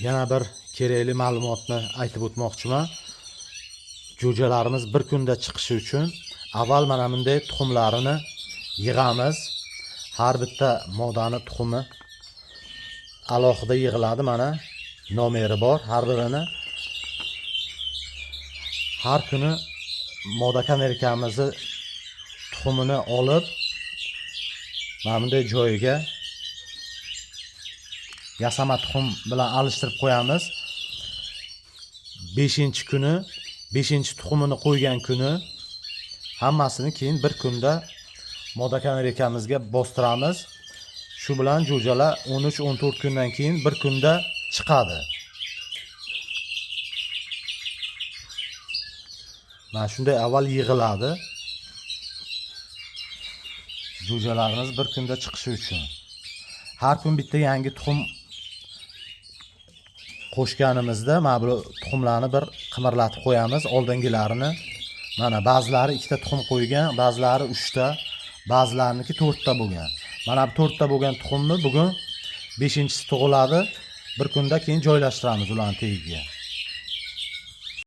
Yana bir kerakli ma'lumotni aytib o'tmoqchiman. Jo'jalarimiz bir kunda chiqishi uchun avval mana bunday tuxumlarini yig'amiz. Har bitta modani tuxumi alohida yig'iladi, mana nomeri bor har birini. Har kuni moda kamerkamizni tuxumini olib mana bunday joyiga yasama tuxum bilan alishtirib qo'yamiz. 5-kuni 5-tuxumini qo'ygan kuni hammasini keyin bir kunda moda kamerkamizga bostiramiz. Shu bilan jo'jalar 13-14 kundan keyin bir kunda chiqadi. Mana shunday avval yig'iladi. Jo'jalarimiz bir kunda chiqishi uchun. Har kun bitta yangi tuxum qo'shganimizda mana bu tuxumlarni bir qimirlatib qo'yamiz. Oldingilarini mana ba'zilari 2 ta tuxum qo'ygan, ba'zilari 3 ta, ba'zilariniki 4 ta bo'lgan. Mana bu 4 ta bo'lgan tuxumni bugun 5-chisi tug'iladi. Bir kunda keyin joylashtiramiz ularni tagiga.